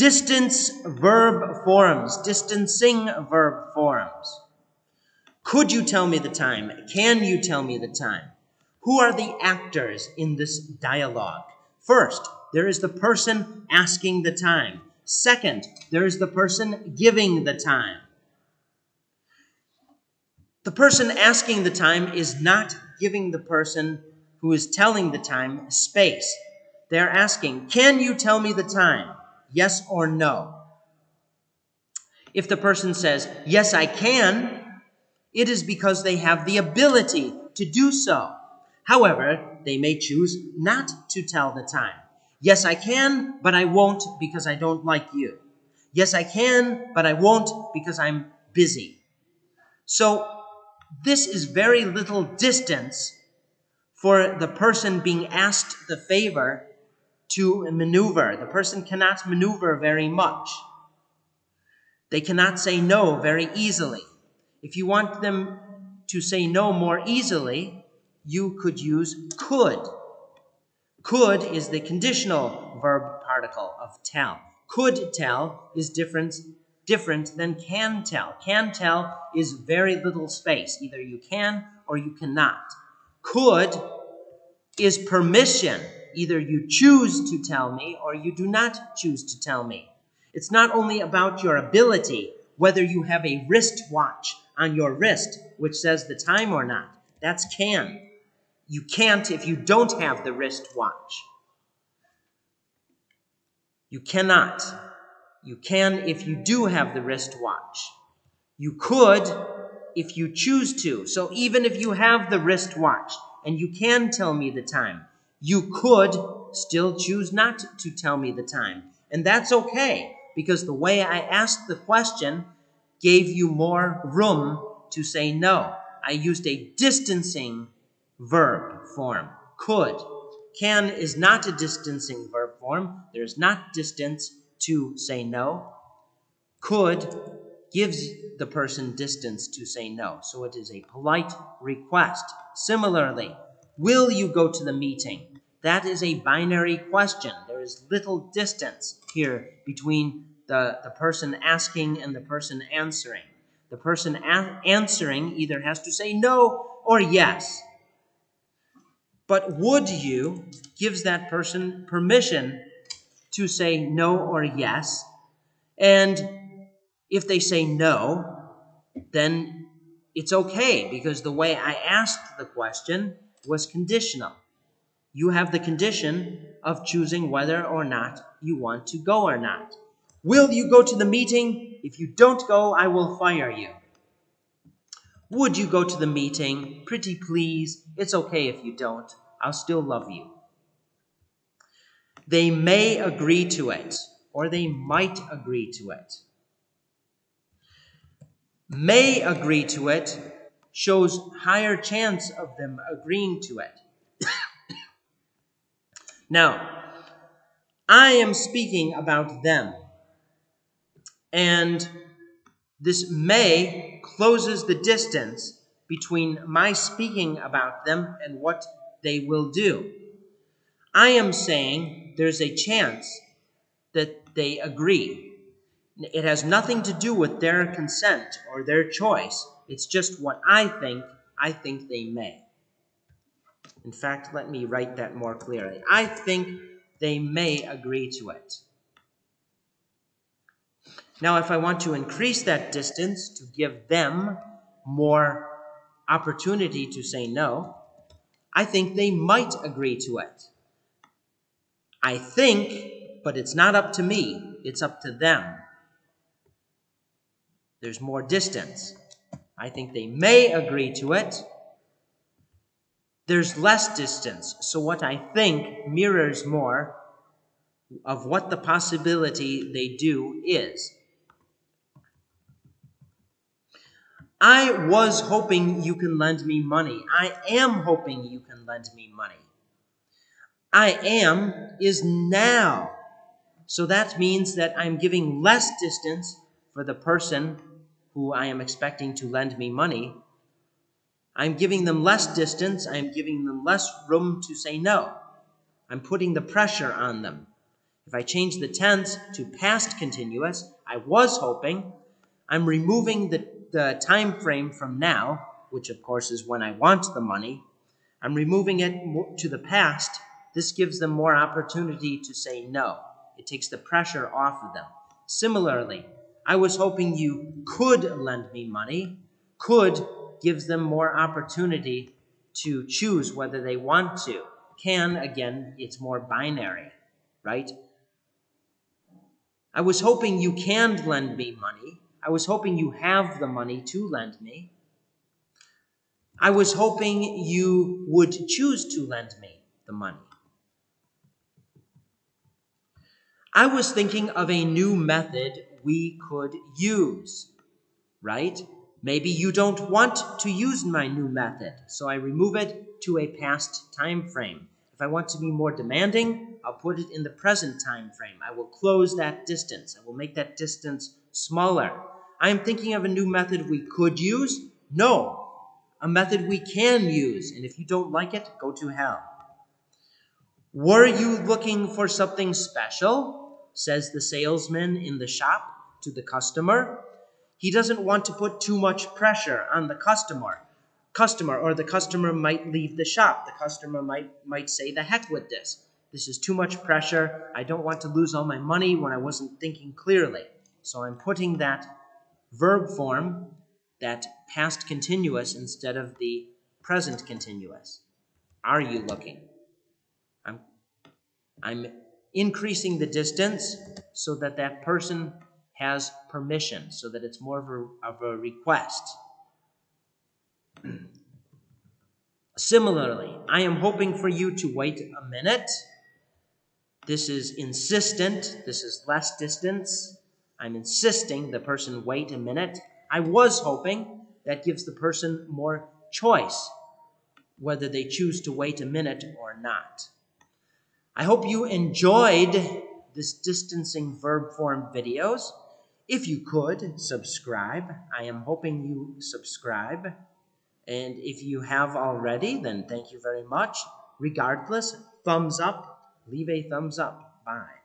Distance verb forms, distancing verb forms. Could you tell me the time? Can you tell me the time? Who are the actors in this dialogue? First, there is the person asking the time. Second, there is the person giving the time. The person asking the time is not giving the person who is telling the time space. They're asking, can you tell me the time? Yes or no? If the person says, yes, I can, it is because they have the ability to do so. However, they may choose not to tell the time. Yes, I can, but I won't because I don't like you. Yes, I can, but I won't because I'm busy. So this is very little distance for the person being asked the favor to maneuver. The person cannot maneuver very much. They cannot say no very easily. If you want them to say no more easily, you could use could. Could is the conditional verb particle of tell. Could tell is different than can tell. Can tell is very little space. Either you can or you cannot. Could is permission. Either you choose to tell me or you do not choose to tell me. It's not only about your ability, whether you have a wristwatch on your wrist which says the time or not. That's can. You can't if you don't have the wristwatch. You cannot. You can if you do have the wristwatch. You could if you choose to. So even if you have the wristwatch and you can tell me the time, you could still choose not to tell me the time. And that's okay, because the way I asked the question gave you more room to say no. I used a distancing verb form, could. Can is not a distancing verb form. There's not distance to say no. Could gives the person distance to say no. So it is a polite request. Similarly, will you go to the meeting? That is a binary question. There is little distance here between the person asking and the person answering. The person answering either has to say no or yes. But would you gives that person permission to say no or yes. And if they say no, then it's okay, because the way I asked the question was conditional. You have the condition of choosing whether or not you want to go or not. Will you go to the meeting? If you don't go, I will fire you. Would you go to the meeting? Pretty please. It's okay if you don't. I'll still love you. They may agree to it, or they might agree to it. May agree to it shows higher chance of them agreeing to it. Now, I am speaking about them, and this may closes the distance between my speaking about them and what they will do. I am saying there's a chance that they agree. It has nothing to do with their consent or their choice. It's just what I think they may. In fact, let me write that more clearly. I think they may agree to it. Now, if I want to increase that distance to give them more opportunity to say no, I think they might agree to it. I think, but it's not up to me. It's up to them. There's more distance. I think they may agree to it. There's less distance. So what I think mirrors more of what the possibility they do is. I was hoping you can lend me money. I am hoping you can lend me money. I am is now. So that means that I'm giving less distance for the person who I am expecting to lend me money. I'm giving them less distance. I'm giving them less room to say no. I'm putting the pressure on them. If I change the tense to past continuous, I was hoping, I'm removing the time frame from now, which of course is when I want the money. I'm removing it to the past. This gives them more opportunity to say no. It takes the pressure off of them. Similarly, I was hoping you could lend me money. Could gives them more opportunity to choose whether they want to. Can, again, it's more binary, right? I was hoping you can lend me money. I was hoping you have the money to lend me. I was hoping you would choose to lend me the money. I was thinking of a new method we could use, right? Maybe you don't want to use my new method, so I remove it to a past time frame. If I want to be more demanding, I'll put it in the present time frame. I will close that distance. I will make that distance smaller. I am thinking of a new method we could use. No, a method we can use. And if you don't like it, go to hell. Were you looking for something special? Says the salesman in the shop to the customer. He doesn't want to put too much pressure on the customer, or the customer might leave the shop. The customer might say, the heck with this. This is too much pressure. I don't want to lose all my money when I wasn't thinking clearly. So I'm putting that verb form, that past continuous, instead of the present continuous. Are you looking? I'm increasing the distance so that that person has permission, so that it's more of a request. Similarly, I am hoping for you to wait a minute. This is insistent. This is less distance. I'm insisting the person wait a minute. I was hoping. That gives the person more choice, whether they choose to wait a minute or not. I hope you enjoyed this distancing verb form videos. If you could, subscribe. I am hoping you subscribe. And if you have already, then thank you very much. Regardless, thumbs up. Leave a thumbs up. Bye.